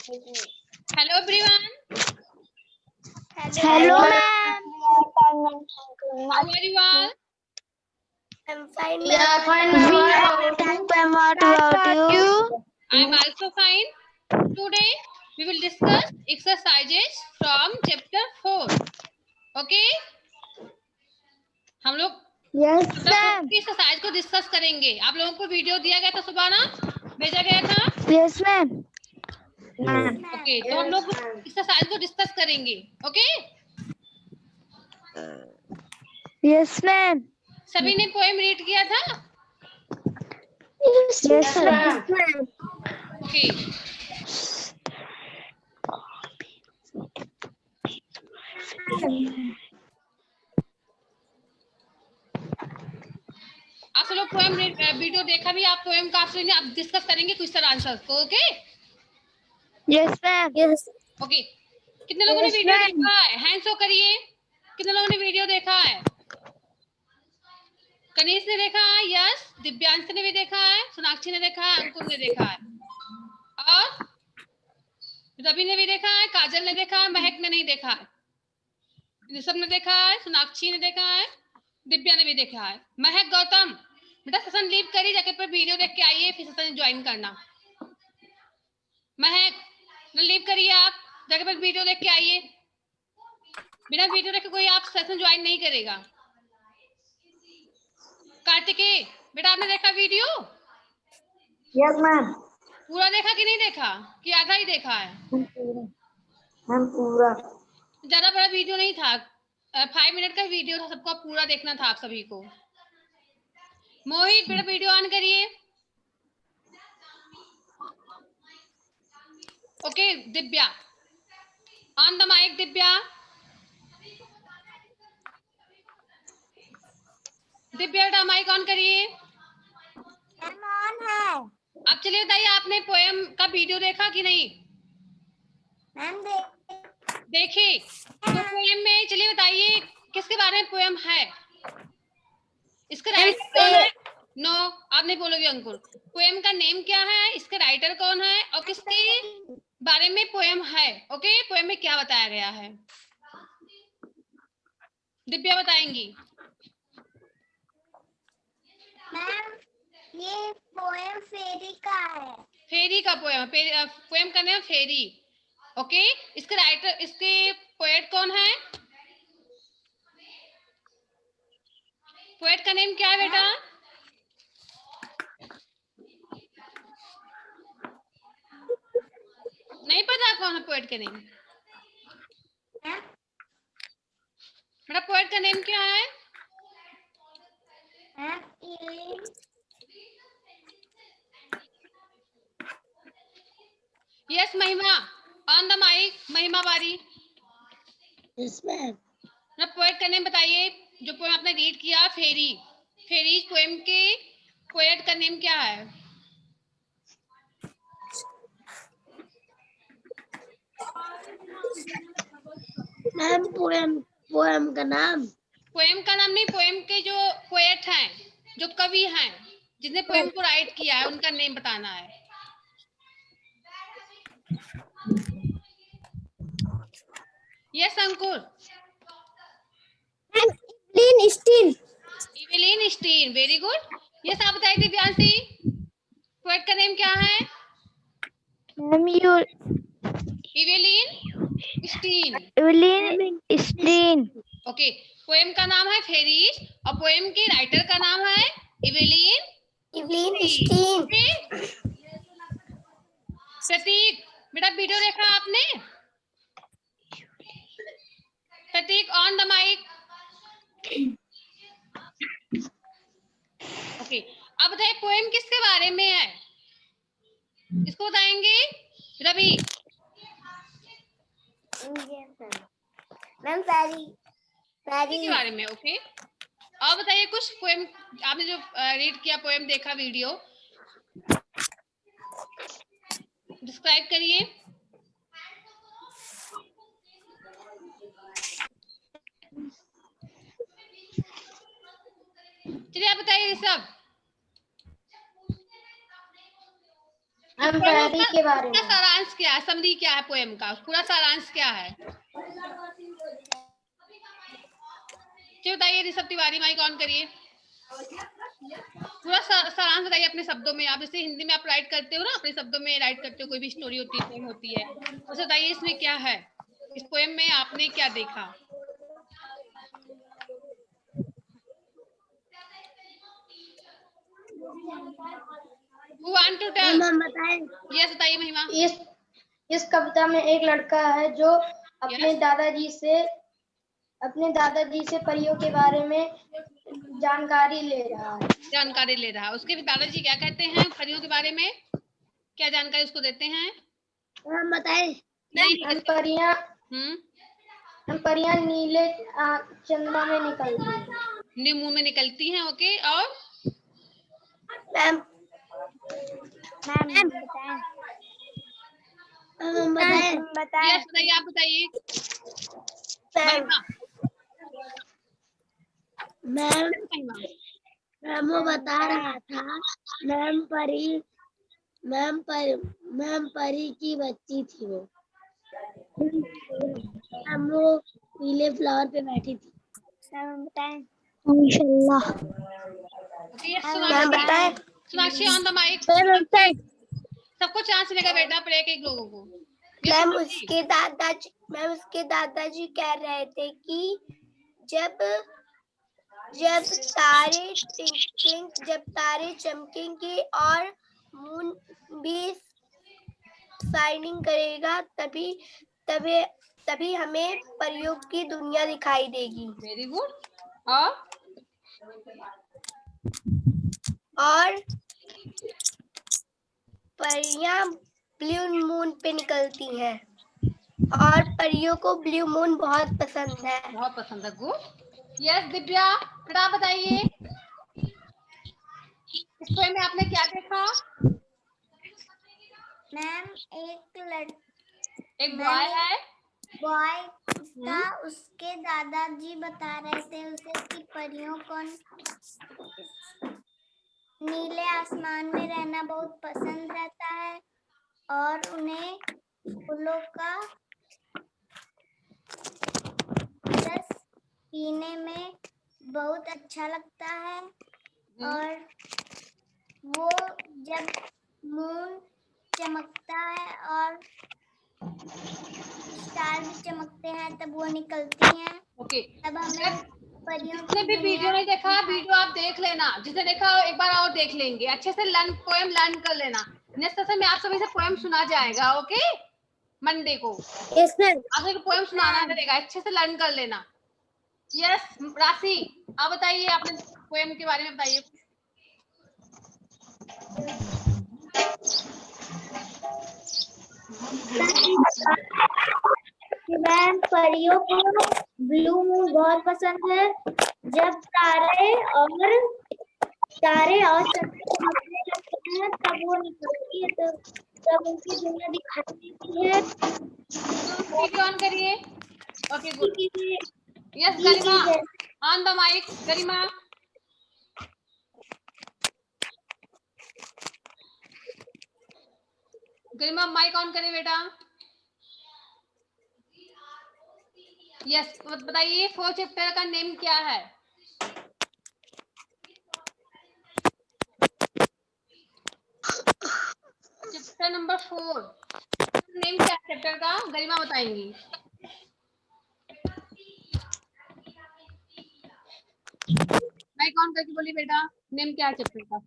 Hello everyone. Hello, ma'am. How are you all? I'm fine, ma'am. Yeah, fine, We ma'am. are fine, ma'am. What about you? I am also fine. Today we will discuss exercises from chapter 4. Okay? हम लोग Yes, chapter 4 ma'am. की exercise को discuss करेंगे। आप लोगों को video दिया गया था सुबह ना, भेजा गया था। Yes, ma'am. ओके, तो हम लोग एक्सरसाइज को डिस्कस करेंगे। ओके? Yes, ma'am. सभी ने पोएम रीड किया था? Yes, ma'am. ओके, आप सब लोग पोएम वीडियो देखा भी, आप पोएम का आप डिस्कस करेंगे क्वेश्चन आंसर को। Okay? Yes, ma'am. Yes. Okay, कितने लोगों ने Yes, वीडियो ma'am. देखा है? हैंड शो करिए। कितने लोगों ने वीडियो देखा है? कनीष ने देखा है, यस। दिव्यांश ने भी देखा है, सोनाक्षी ने देखा है, अंकुर ने देखा है, और रवि ने भी देखा है, काजल ने देखा है, महक ने नहीं देखा है, ऋषभ ने देखा है, सोनाक्षी ने देखा है, दिव्या ने भी देखा है। महक, गौतम, बेटा सेशन लीव करिए, जाके पर वीडियो देख के आइए, फिर सेशन ज्वाइन करना। महक, लीव करिए, आप जाके पर वीडियो देख के आइए। बिना वीडियो देखे कोई आप सेशन ज्वाइन नहीं करेगा। कार्तिकेय, बेटा आपने देखा वीडियो? Yes, ma'am. पूरा देखा कि नहीं देखा, कि आधा ही देखा है? मैम पूरा। ज्यादा बड़ा वीडियो नहीं था, 5 मिनट का वीडियो था, सबको पूरा देखना था आप सभी को। मोहित, बेटा वीडियो ऑन करिए। Okay, Divya, on the mic. Divya, Divya बेटा माइक ऑन करिए। ऑन है। अब चलिए बताइए, आपने पोएम का वीडियो देखा कि नहीं? मैम देखिए, तो पोएम में चलिए बताइए किसके बारे में पोएम है? इसका राइटर कौन है? नो, आप नहीं बोलोगे अंकुर। पोएम का नेम क्या है, इसका राइटर कौन है, और किसके बारे में पोएम है? ओके, पोएम में क्या बताया गया है? दिव्या बताएंगी। मैम ये पोएम फेरी का है। फेरी का पोएम, पोएम का नाम फेरी। ओके, इसके राइटर, इसके पोएट कौन है? पोएट का नेम क्या है बेटा? नहीं पता कौन है पोएट का नेम? बेटा पोएट का नेम क्या है? यस महिमा, ऑन द माइक। महिमा बारी। Yes ma'am. बेटा पोएट का नेम बताइए, जो पोएम आपने रीड किया, फेरी। फेरी पोएम के पोएट का नेम क्या है? मैम पोएम का नाम। पोएम का नाम नहीं, पोएम के जो पोएट हैं, जो कवि हैं, जिसने पोएम को राइट किया है, उनका नेम बताना है। Yes Ankur. Evelyn Stein. Evelyn Stein, very good. Yes, आप बताइए दिव्यांशी, पोएट का नेम क्या है? Ma'am you Evelyn Stein. Evelyn Stein. Okay, poem का नाम है फेरीज, और पोएम के राइटर का नाम है इवेलिन स्टीन। ओके, प्रतीक, बेटा वीडियो देखा आपने? प्रतीक, ऑन द माइक। ओके, अब बताइए पोएम किसके बारे में है, इसको बताएंगे रवि। मैम पैरी के बारे में। ओके, और बताइए कुछ पोएम, आपने जो रीड किया, पोएम देखा, वीडियो डिस्क्राइब करिए। चलिए आप बताइए सब। मैम परी के बारे में। सारांश क्या है, समरी क्या है पोएम का, पूरा सारांश क्या है? चलिए बताइए, ऋषभ तिवारी माइक ऑन करिए, पूरा सारांश बताइए अपने शब्दों में। आप जैसे हिंदी में आप राइट करते हो ना, अपने शब्दों में राइट करते हो, कोई भी स्टोरी होती है, पोएम होती है, उसे बताइए इसमें क्या है, इस पोएम में आपने क्या देखा। Who want to tell? Ma'am बताएं। यस बताइए महिमा। इस कविता में एक लड़का है जो अपने दादाजी से परियों के बारे में जानकारी ले रहा है। उसके दादाजी क्या कहते हैं परियों के बारे में, क्या जानकारी उसको देते हैं? मैम बताएं। नहीं, परियां नीले चंद्रमा में निकलती हैं। नींबू में निकलती हैं, ओके। और मैम बताएं। यस बताइए, आप बताइए। मैम वो बता रहा था, मैम परी की बच्ची थी वो। मैम वो पीले फ्लावर पे बैठी थी। मैम बताएं। इंशाल्लाह। मैम बताएं। Sonakshi on the mic. सबको चांस मिलेगा बेटा, पर एक लोगों को। मैम उसके दादाजी कह रहे थे कि जब तारे चमकेंगे और मून भी शाइनिंग करेगा, तभी हमें परियों की दुनिया दिखाई देगी। Very good. और परियां ब्लू मून पे निकलती हैं और परियों को ब्लू मून बहुत पसंद है। गुड। यस दिव्या, फिर आप बताइए इस पोएम में आपने क्या देखा? मैम एक बॉय है, था, उसके दादाजी बता रहे थे उसे कि परियों को नीले आसमान में रहना बहुत पसंद रहता है और उन्हें फूलों का रस पीने में बहुत अच्छा लगता है। और वो जब मून चमकता है और स्टार भी चमकते हैं तब वो निकलती हैं। ओके। तब हमें परियों जिसने भी वीडियो नहीं देखा, वीडियो आप देख लेना, जिसने देखा एक बार और देख लेंगे, अच्छे से पोएम लर्न कर लेना। नेक्स्ट सेशन में आप सभी से पोएम सुना जाएगा, ओके, मंडे को। Yes ma'am. आप सभी को पोएम सुनाना रहेगा, अच्छे से लर्न कर लेना। यस राशि, आप बताइए, आपने पोएम के बारे में बताइए। मैम परियों को ब्लू मून बहुत पसंद है। जब तारे और चमकने लगते हैं तब वो निकलती है, तब उनकी दुनिया दिखाई देती है। वीडियो ऑन करिए। Okay good. Yes Garima, on the mic. Garima mic on करिए बेटा। यस बताइए, 4 चैप्टर का नेम क्या है? चैप्टर नंबर 4 नेम क्या है चैप्टर का? गरिमा बताएंगी। माइक ऑन करके बोलिए बेटा, नेम क्या है चैप्टर का?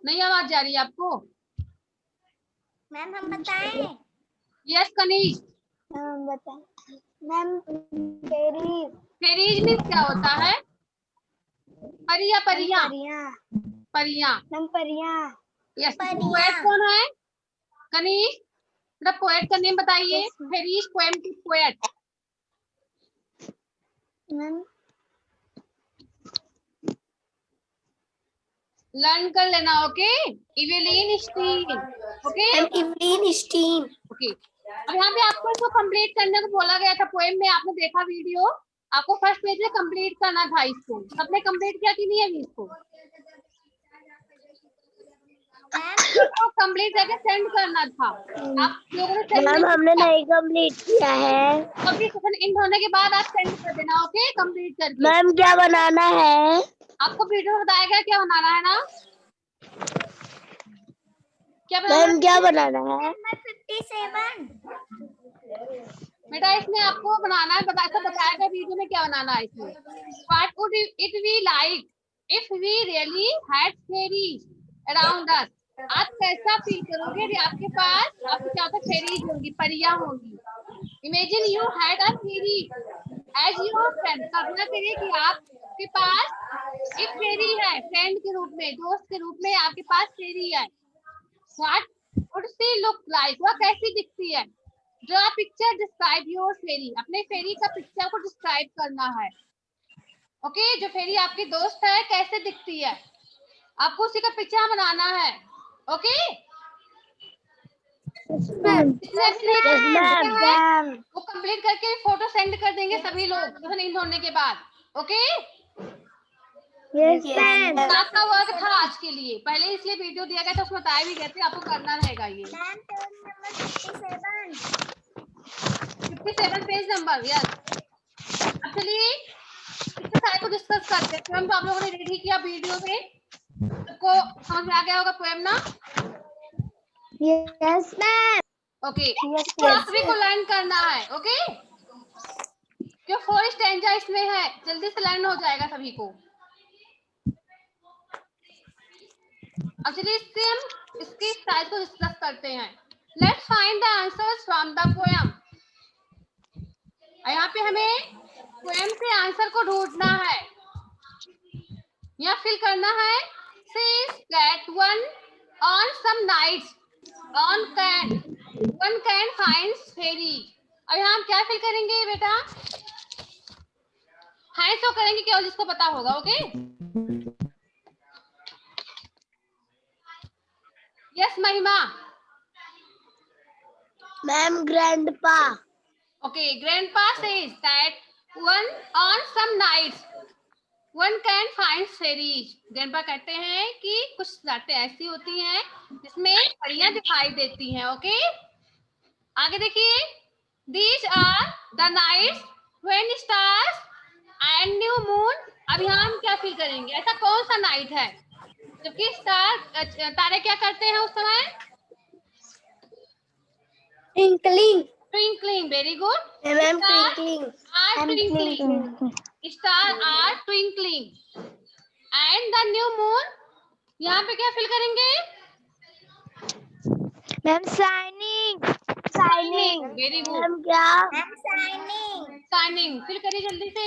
नहीं आवाज जा रही है आपको? मैम हम बताएं। यस कनीज। मैम बताएं। मैम फेरीज मीन्स क्या होता है? परियां। मैम परियां। यस। पोएट कौन है? कनीज, मतलब पोएट का नेम बताइए। फेरीज पोएम की पोएट। मैम लर्न कर लेना, okay. Evelyn Stein, okay. Okay, अब यहाँ पे आपको इसको कंप्लीट करने को बोला गया था। पोएम में आपने देखा वीडियो, आपको फर्स्ट पेज में कंप्लीट करना था इसको। सबने कंप्लीट किया कि नहीं अभी इसको? तो कंप्लीट करके सेंड करना था। आप लोगों ने सेंड मैम हमने नहीं कंप्लीट किया है। अभी सेशन एंड होने के बाद आप सेंड कर देना, ओके, कंप्लीट करके। मैम क्या बनाना है? आपको वीडियो में बताया गया क्या बनाना है ना? क्या बनाना मैम है? क्या बनाना है? 57 बेटा इसमें आपको बनाना है, बताया गया वीडियो में क्या बनाना है इसमें। What would it be like if we really had fairies around us? आप कैसा फील करोगे यदि आपके पास आपके क्या होता फेरीज होंगी, परियां होंगी। Imagine you had a fairy as your friend. कल्पना करिए कि आपके पास एक फेरी है, फ्रेंड के रूप में, दोस्त के रूप में आपके पास फेरी है। What would she look like? वह कैसी दिखती है? Draw a picture, describe your fairy. अपने फेरी का पिक्चर को डिस्क्राइब करना है। ओके, जो फेरी आपकी दोस्त है कैसे दिखती है, आपको उसी का पिक्चर बनाना है। ओके, इसने अभी नहीं किया है, वो कंप्लीट करके फोटो सेंड कर देंगे सभी लोग सेशन एंड होने के बाद। ओके, आपका वर्क था आज के लिए, पहले इसलिए वीडियो दिया गया था, उसमें बताया भी गया था आपको करना रहेगा ये। 57 पेज नंबर, यस। अब चलिए एक्सरसाइज को डिस्कस करते हैं। पोएम तो आप लोगों ने रेडी किया वीडियो में, सबको समझ में आ गया होगा पोएम ना? Yes ma'am. ओके, आप सभी को लर्न करना है। ओके, क्यों 4 स्टैंजा इसमें है, जल्दी से लर्न हो जाएगा सभी को। अब चलिए इससे हम इसके स्टाइल को डिस्कस करते हैं। Let's find the answers from the poem. यहाँ पे हमें पोएम से आंसर को ढूंढना है या फिल करना है। Says that one on some nights one can finds fairy। अब यहाँ हम क्या फिल करेंगे बेटा? हाई शो करेंगे क्या, जिसको पता होगा। ओके, यस महिमा। Ma'am grandpa. Okay, grandpa says that one on some nights one can find fairies। grandpa कहते हैं कि कुछ रातें ऐसी होती हैं जिसमें परियां दिखाई देती हैं। ओके, आगे देखिए। These are the nights when stars and new moon। अब यहाँ हम क्या फील करेंगे, ऐसा कौन सा नाइट है जबकि तारे क्या करते हैं उस समय? Twinkling, very good. Ma'am twinkling. Star are twinkling and the new moon, यहाँ पे क्या फील करेंगे? Ma'am shining. Very good. Ma'am क्या? शाइनिंग फील करिए जल्दी से।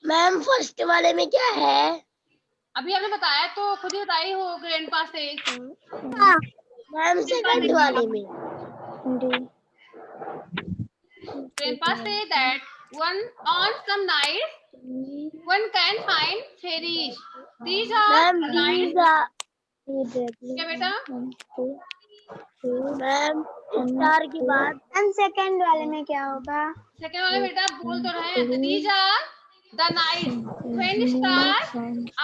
मैम फर्स्ट वाले में क्या है? अभी आपने बताया तो खुद ही बताई हो, ग्रैंडपा से। मैम सेकंड वाले में। Grandpa say that one on some nights one can find fairies। These are ma'am the nights। क्या बेटा? मैम स्टार के बाद सेकंड वाले में क्या होगा? सेकंड वाले बेटा बोल तो रहे हैं। These are the nights when stars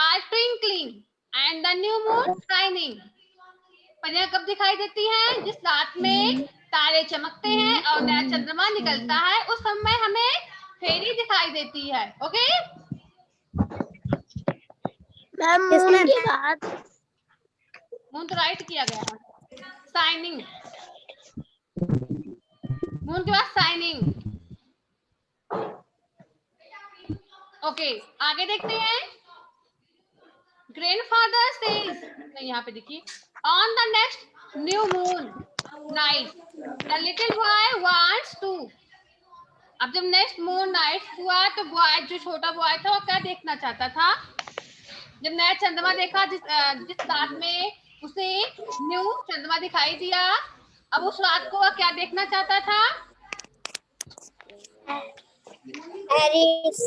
are twinkling and the new moon shining। परियां कब दिखाई देती हैं? जिस रात में तारे चमकते हैं और नया चंद्रमा निकलता है, उस समय हमें फेरी दिखाई देती है। ओके, मैम मून के बाद मून तो राइट किया गया है। शाइनिंग, मून के बाद शाइनिंग। ओके, आगे देखते हैं। ग्रैंडफादर सेज, यहाँ पे देखिए, on the next new moon night the little boy wants to. अब जब नेक्स्ट मून नाइट हुआ तो बॉय, जो छोटा बॉय था, वो क्या देखना चाहता था? जब नया चंद्रमा देखा, जिस रात में उसे न्यू चंद्रमा दिखाई दिया, अब उस रात को वह क्या देखना चाहता था? फैरीज।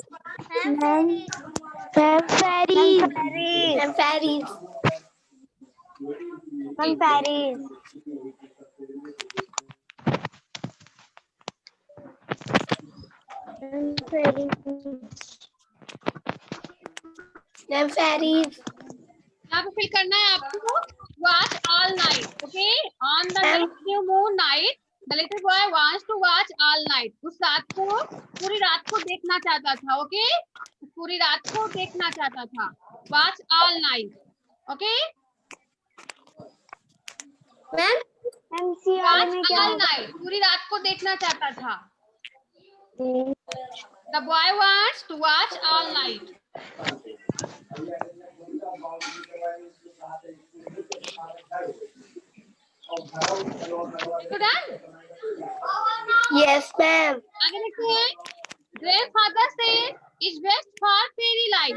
यहाँ पे फिल करना है आपको watch all night. Okay, on the new moon night the little boy wants to watch all night. उस रात को, पूरी रात को देखना चाहता था। ओके, पूरी रात को देखना चाहता था, watch all night. Okay, ma'am MC वाले वॉच में क्या ऑल होगा? नाइट, पूरी रात को देखना चाहता था। The boy wants to watch all night. Done. Yes ma'am. आगे देखते हैं। ग्रैंडफादर से is best for fairy life.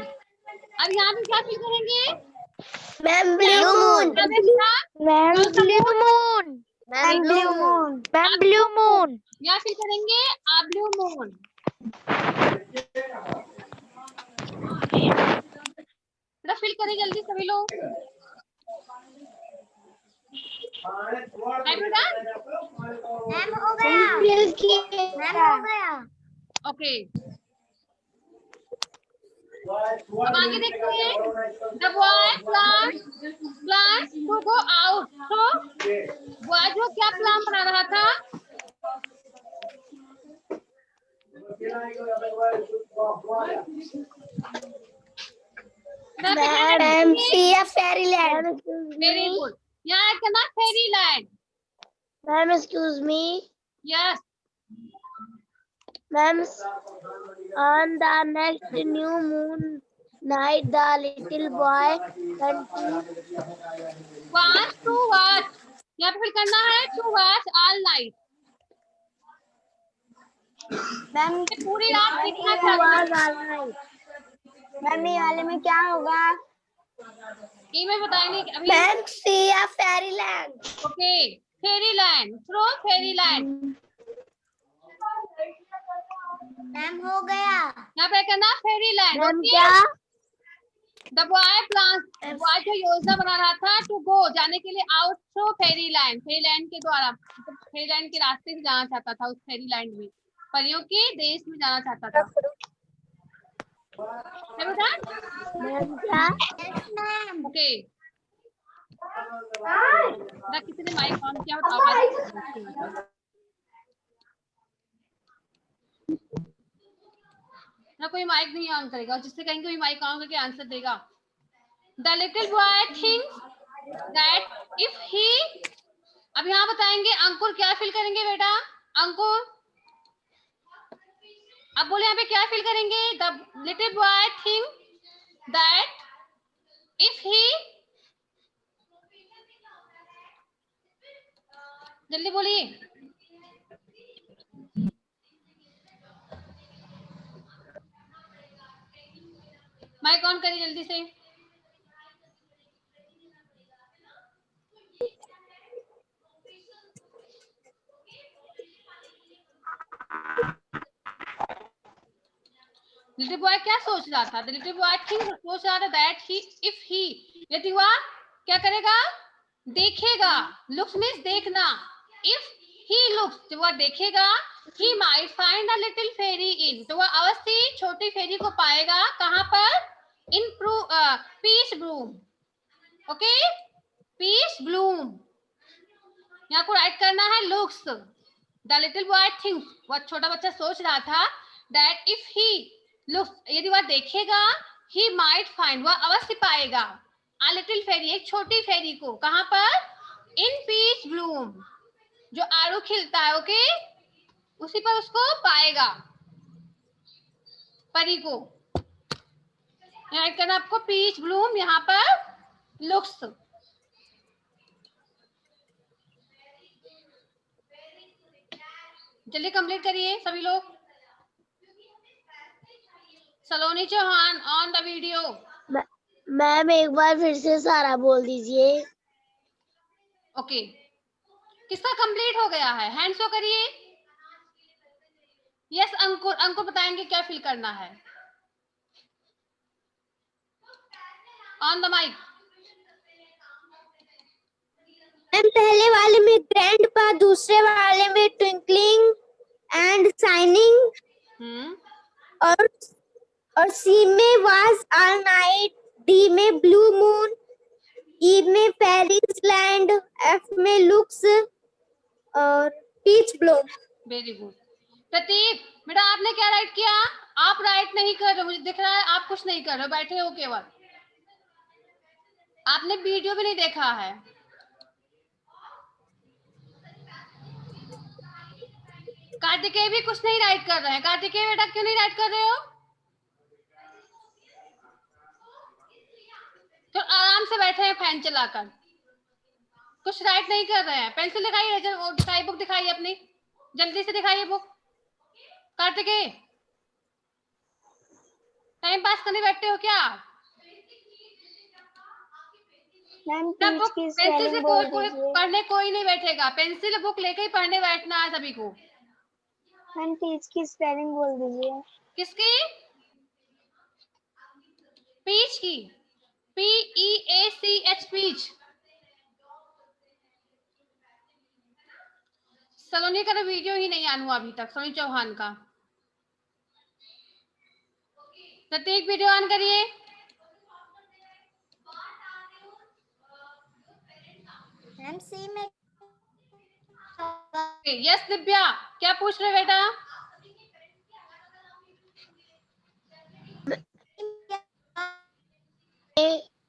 अब यहाँ पे क्या फिल करेंगे? Ma'am blue moon. क्या बेटा? मैम कौन सा blue moon? Moon. Ma'am blue moon. Ma'am blue moon. यहाँ फिल करेंगे आ ब्लू मून। बेटा फिल करें जल्दी सभी लोग। है बेटा? मैम हो गया। मैम हो गया। ओके, अब आगे देखते हैं। The boy plans to go out. तो बॉय जो क्या प्लान बना रहा था? Ma'am see a fairy land. Very good. यहाँ करना fairy land. Ma'am excuse me. Yes, ma'am on the next new moon night the little boy went to watch to watch. यहाँ पे फिल करना है to watch all night. Ma'am पूरी रात देखना चाहता था। मैम ये वाले में क्या होगा? ये मैं बताएंगे अभी। Ma'am see a fairy land. Okay, fairy land, throw fairy land. Ma'am हो गया। यहाँ पे करना फेरी लैंड। मैम ओके, क्या? द बॉय प्लान्स, बॉय जो योजना बना रहा था टू गो, जाने के लिए out through fairy land, fairy land के द्वारा, मतलब फेरी लैंड के रास्ते से जाना चाहता था। उस फेरी लैंड में, परियों के देश में जाना चाहता था। है बेटा? मैम क्या? Yes ma'am. ओके, बेटा किसी ने माइक ऑन किया हो तो आवाज ना, कोई माइक नहीं ऑन करेगा, और जिससे कहेंगे कोई माइक ऑन करके आंसर देगा। The little boy thinks that if he, अब यहाँ बताएंगे अंकुर क्या फिल करेंगे बेटा? अंकुर अब बोले यहाँ पे क्या फिल करेंगे? The little boy think that if he, जल्दी बोलिए। माइक ऑन करिए जल्दी से। लिटिल बॉय क्या सोच रहा था? द लिटिल बॉय थिंक, सोच रहा था दैट ही, इफ ही, यदि वह क्या करेगा? देखेगा। लुक्स मीन्स देखना। इफ ही लुक्स, जब वह देखेगा, he might find a little fairy in, तो वह अवश्य छोटी फेरी को पाएगा। कहाँ पर? In peace bloom. Okay, peace bloom. यहाँ को राइट करना है looks. The little boy thinks, वह छोटा बच्चा सोच रहा था, दैट इफ ही लुक्स, यदि वह देखेगा, ही माइट फाइंड, वह अवश्य पाएगा, अ लिटिल फेरी, एक छोटी फेरी को। कहाँ पर? इन पीस ब्लूम, जो आड़ू खिलता है। ओके, उसी पर उसको पाएगा, परी को। यहाँ करना आपको पीच ब्लूम, यहाँ पर लुक्स। जल्दी कंप्लीट करिए सभी लोग। Saloni Chauhan on the video. Ma'am एक बार फिर से सारा बोल दीजिए। ओके, किसका कंप्लीट हो गया है? हैंड शो करिए। यस अंकुर, अंकुर बताएंगे क्या फिल करना है। On the mic. मैम पहले वाले में ग्रैंडपा, दूसरे वाले में ट्विंकलिंग एंड शाइनिंग, और सी में वाज ऑल नाइट, डी में ब्लू मून, ई में फेरीज लैंड, एफ में लुक्स और peach bloom. Very good. Prateek बेटा आपने क्या राइट किया? आप राइट नहीं कर रहे, मुझे दिख रहा है आप कुछ नहीं कर रहे, बैठे हो केवल, आपने वीडियो भी नहीं देखा है। कार्तिकेय भी कुछ नहीं राइट कर रहे हैं। कार्तिकेय बेटा क्यों नहीं राइट कर रहे हो? तो आराम से बैठे हैं फैन चलाकर, कुछ राइट नहीं कर रहे हैं। पेंसिल दिखाइए, दिखाइए बुक, दिखाइए अपनी, जल्दी से दिखाइए बुक। कार्तिकेय टाइम पास करने बैठते हो क्या? मैम बुक पीच की पेंसिल से स्पेलिंग बोल कोई दीजिए। पढ़ने कोई नहीं बैठेगा, पेंसिल बुक लेके ही पढ़ने बैठना है सभी को। मैम पीच की स्पेलिंग बोल दीजिए। किसकी? पीच की, PEACH, पीच। सलोनी का वीडियो ही नहीं आना हुआ अभी तक, सलोनी चौहान का। प्रत्येक वीडियो ऑन करिए। मैम सी में यस दिव्या, क्या पूछ रहे बेटा?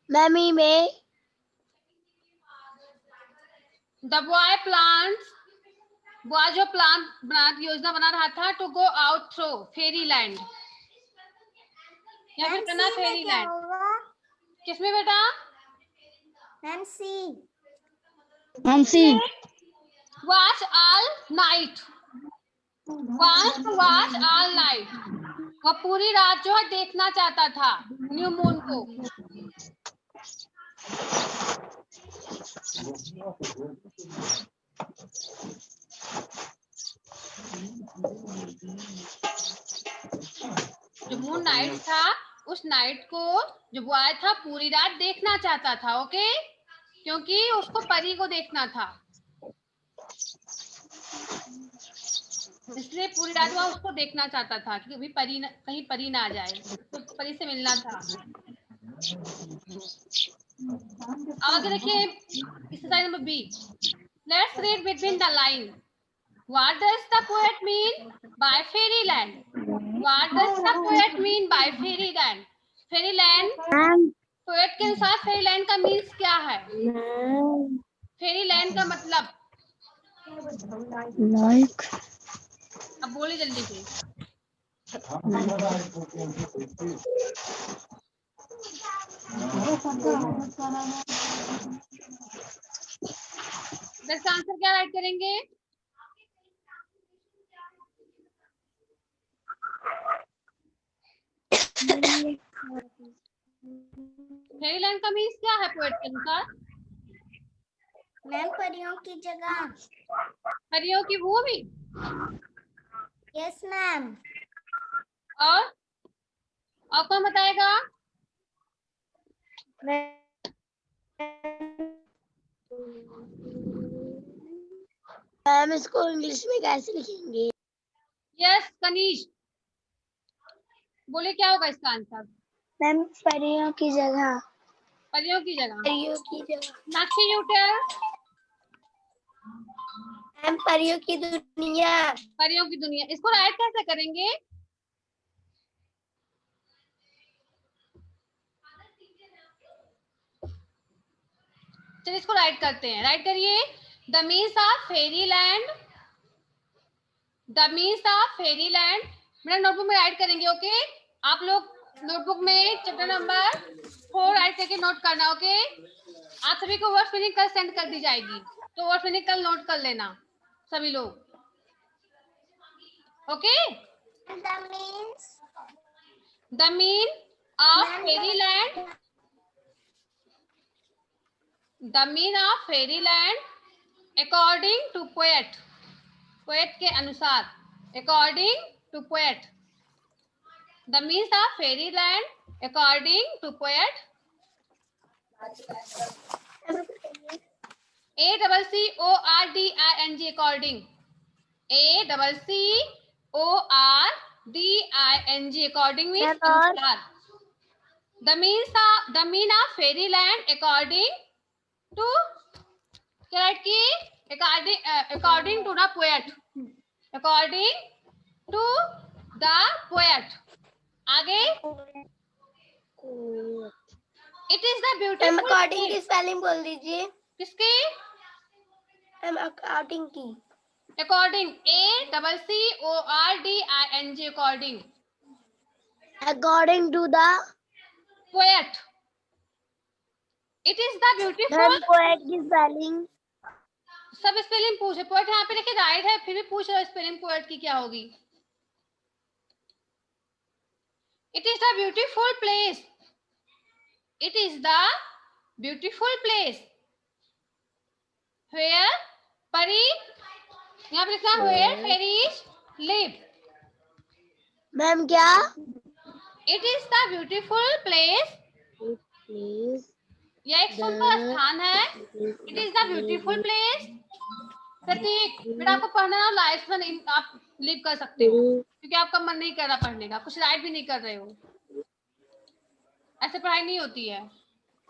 मैम ई में द बॉय प्लांट्स, बॉय जो प्लान योजना बना रहा था to go out through fairy land, या फिर करना फेरी लैंड। किसमें बेटा? Ma'am C. Ma'am C. Watch all night, watch all night, वह पूरी रात जो है देखना चाहता था न्यू मून को। जो मून नाइट था उस नाइट को जो बॉय था पूरी रात देखना चाहता था। ओके, क्योंकि उसको परी को देखना था, इसलिए पूरी रात वह उसको देखना चाहता था कि अभी कहीं परी ना आ जाए, तो परी से मिलना था। आगे देखिए exercise number B. Let's read between the line. What does the poet mean by fairy land? What does the poet mean by fairy land? Fairy land poet के अनुसार फेरी लैंड का मीन्स क्या है? फेरी लैंड का मतलब लाइक अब बोलिए जल्दी से। इसका आंसर क्या राइट करेंगे? फेरी लैंड का मीन्स क्या है पोएट के अनुसार? मैम परियों की जगह। परियों की भूमि। Yes ma'am. और कौन बताएगा? मैम इसको इंग्लिश में कैसे लिखेंगे? यस कनीश, बोले क्या होगा इसका आंसर? मैम परियों की जगह। परियों की जगह। परियों की जगह। साक्षी यू टेल। मैम परियों की दुनिया। परियों की दुनिया, इसको राइट कैसे करेंगे? चलिए इसको राइट करते हैं, राइट करिए। The means of fairy land, the means of fairy land. मेरा नोटबुक में राइट करेंगे। ओके, आप लोग नोटबुक में चैप्टर नंबर 4 राइट करके नोट करना। ओके, आप सभी को वर्ड मीनिंग कल सेंड कर दी जाएगी, तो वर्ड मीनिंग कल नोट कर लेना सभी लोग। Okay, the mean of fairy land, the mean of fairy land according to poet, poet के अनुसार, according to poet, the means of fairy land according to poet. ACCORDING according, ACCORDING according means अनुसार। The mean of fairyland according to क्या write की according to the poet, according to the poet. आगे it is the ma'am beautiful according की spelling बोल दीजिए। किसकी? Ma'am according की। According ACCORDING according According to the poet. It is the beautiful poet की spelling. सब spelling पूछे, poet यहाँ पे देखिए राइट है, फिर भी पूछ रहे हो स्पेलिंग पोएट की क्या होगी। It is the beautiful place, it is the beautiful place where परी, यहाँ पे लिखा वेयर फेरीज लिव। मैम क्या? It is the beautiful place, Please. यह एक सुंदर स्थान है। It is the beautiful place. Prateek बेटा आपको पढ़ना है, लाइफ आप लिव कर सकते हो क्योंकि आपका मन नहीं कर रहा पढ़ने का, कुछ राइट भी नहीं कर रहे हो, ऐसे पढ़ाई नहीं होती है।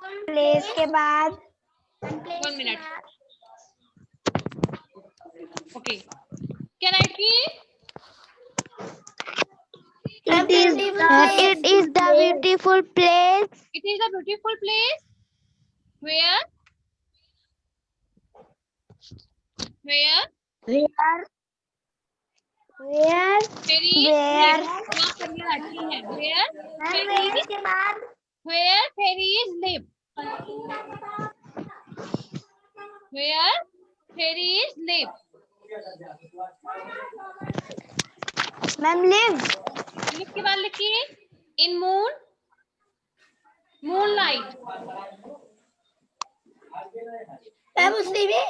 प्लेस के बाद 1 मिनट ओके क्या राइट की? it is the beautiful place it is the beautiful place where where fairies Where? यहाँ पर अच्छी है वेयर फेरीज, के बाद where fairies live, where fairies live. Ma'am live live के बाद लिखिए इन मून, मूनलाइट। मैम उसी में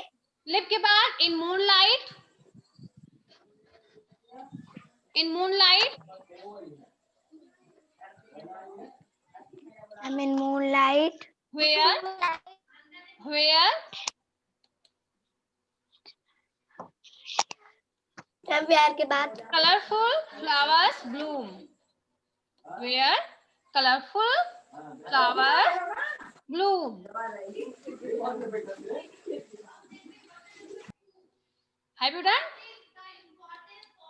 लिव के बाद in moonlight, in moonlight I'm in moonlight where ma'am where के बाद colourful flowers bloom, where colourful flowers bloom. Have you done?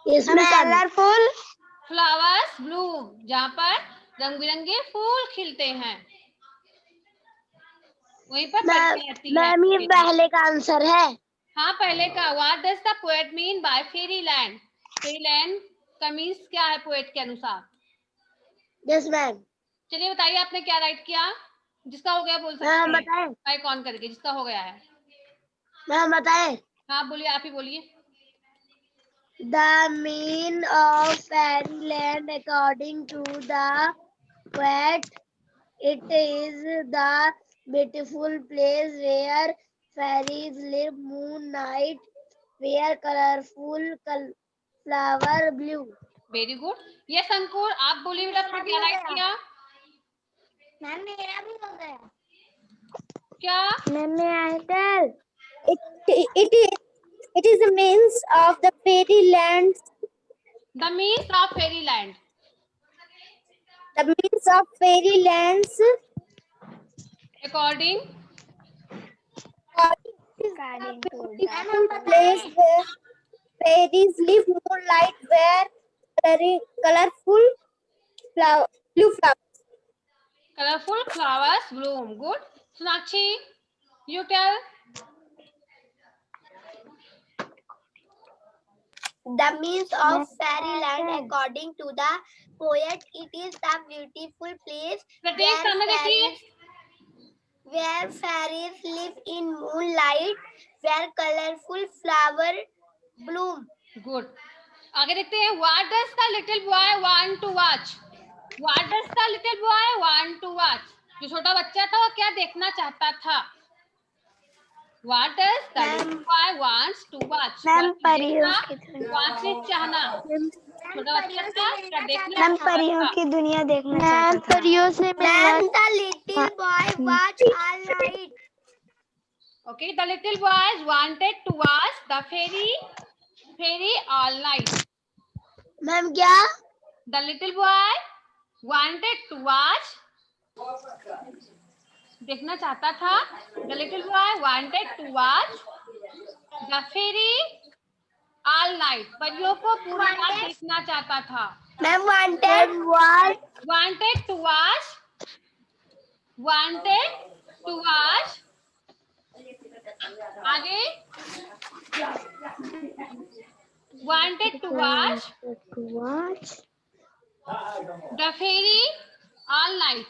yes ma'am colorful flowers bloom, जहाँ पर रंग बिरंगे फूल खिलते हैं वहीं पर पत्तियां आती मैम ये हैं। पहले का आंसर है। हाँ पहले का। What does the poet mean by fairy land? Fairy land का मीन्स क्या है पोएट के अनुसार? yes मैम चलिए बताइए आपने क्या राइट किया? जिसका हो गया बोल सकते मैम हैं बताएं माइक ऑन करके, जिसका हो गया है। मैम बताएं हाँ बोलिए, आप ही बोलिए। the mean of fairyland according to the poet it is the beautiful place where fairies live moonlight where colorful flower blue very good. Yes Ankur आप बोलिए बेटा, आपने क्या राइट किया? मैम मेरा भी हो गया। क्या? मैंने uncle it is the means of the fairyland, the means of fairy land, the means of fairylands according place where fairies live moonlight where colorful blue flowers. Colourful flowers bloom. Good. Sonakshi you tell. the means of fairyland according to the poet it is the beautiful place प्रत्येक सामने देखिए। where fairies live in moonlight where colorful flower bloom. Good. आगे देखते हैं। What does the little boy want to watch? What does the little boy want to watch? जो छोटा बच्चा था वो क्या देखना चाहता था? What does the little boy wants to watch? Ma'am परियों वॉच से चाहना, छोटा बच्चा था क्या देखना मैम चाहता परियों था? की दुनिया देखना चाहता था। परियों से Then the little boy watched all night. Okay, the little boys wanted to watch the fairy all night. Ma'am क्या? The little boy wanted to watch देखना चाहता था। The little boy wanted to watch the fairy all night. परियों को पूरी रात देखना चाहता था। Ma'am wanted Wanted to watch. Wanted to watch. आगे wanted to watch the fairy all night.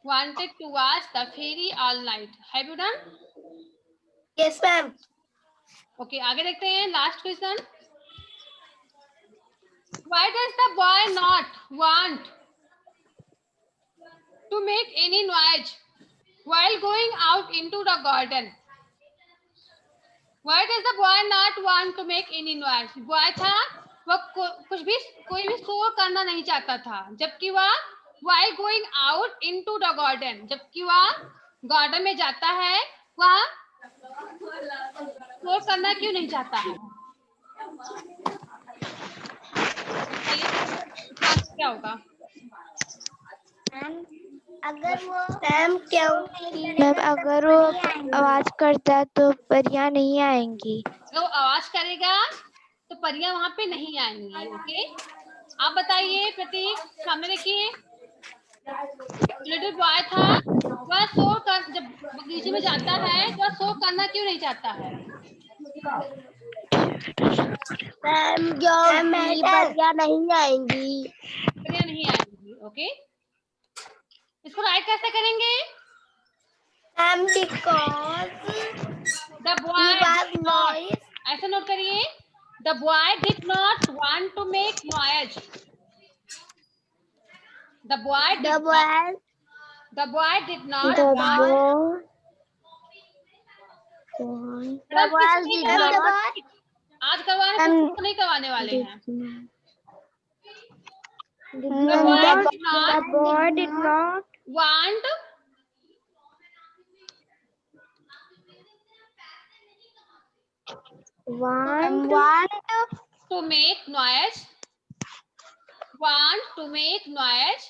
Wanted to watch the fairy all night. Have you done? Yes ma'am. Okay, आगे देखते हैं last question. Why does the boy not want to make any noise while going out into the garden? Why does the boy not want to make any noise? Boy था वह कोई भी शोर करना नहीं चाहता था, जबकि वह while going out into the garden, जबकि वह गार्डन में जाता है, वह शोर करना क्यों नहीं चाहता है? क्या होगा? अगर वो मैम क्या मैम अगर वो आवाज करता है तो परियां नहीं आएंगी। अगर वो आवाज करेगा तो परियां वहां पे नहीं आएंगी। ओके, आप बताइए प्रतीक, सामने देखिए। लिटिल बॉय था, वह शोर कर जब बगीचे में जाता है तो वह शोर करना क्यों नहीं चाहता है? मैम जो परियां नहीं आएंगी। परियां नहीं आएंगी। ओके, इसको राइट कैसे करेंगे? Ma'am because the boy noise, ऐसे नोट करिए। The boy did not want to make noise. The boy did not want आज करवाने तो नहीं करवाने वाले हैं। The boy did not want to make noise. Want to make noise.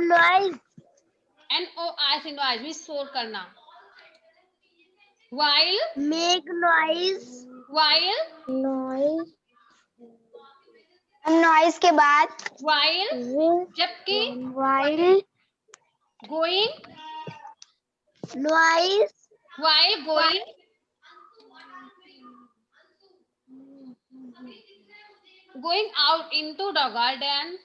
noise N-O-I-S, noise means शोर करना. While make noise noise के बाद while जबकि going noise while going out into the garden.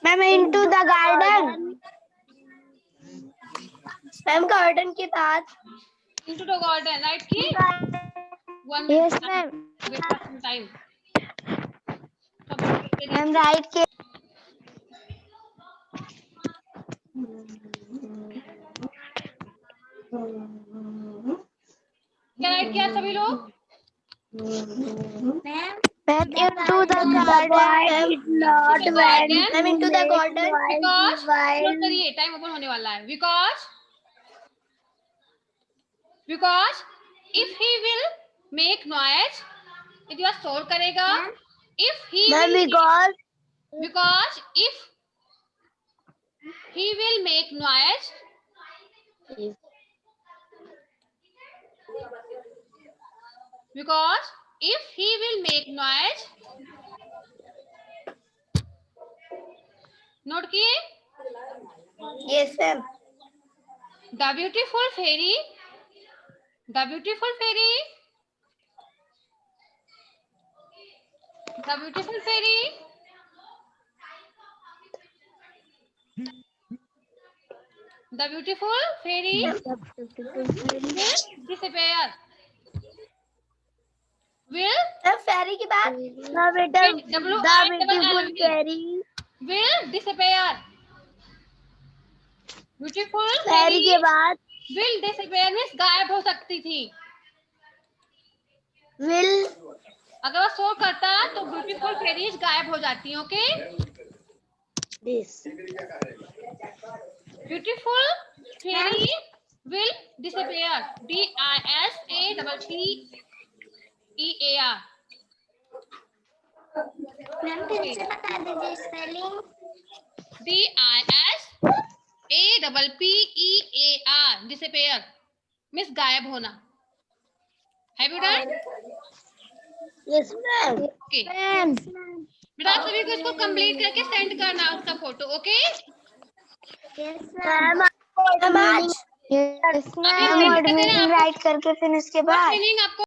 Ma'am into the garden ma'am garden के बाद into the garden, right? की one Yes, minute. ma'am. Wait for some time. Ma'am right के क्या right किया सभी लोग? Ma'am into the garden not when ma'am into the garden Because note करिए, time open होने वाला है। Because if he will make noise, यदि वह शोर करेगा, if he ma'am will because if he will make noise, because if he will make noise, note किए? yes ma'am The beautiful fairy The beautiful fairy will disappear. फेरी के बाद will disappear. Beautiful फेरी के बाद will disappear means गायब हो सकती थी। will अगर वह शोर करता तो ब्यूटीफुल फेरीज गायब हो जाती। Okay, Beautiful fairy will disappear. DISAPPEAR. Ma'am फिर से बता दीजिए स्पेलिंग। DISAPPEAR. Disappear. Miss गायब होना. Have you done? Yes, ma'am. Okay. बेटा आप सभी को इसको कंप्लीट करके सेंड करना उसका photo. Okay yes ma'am ma'am आज Yes, अभी राइट करके फिर उसके व्हाट बाद मीनिंग आपको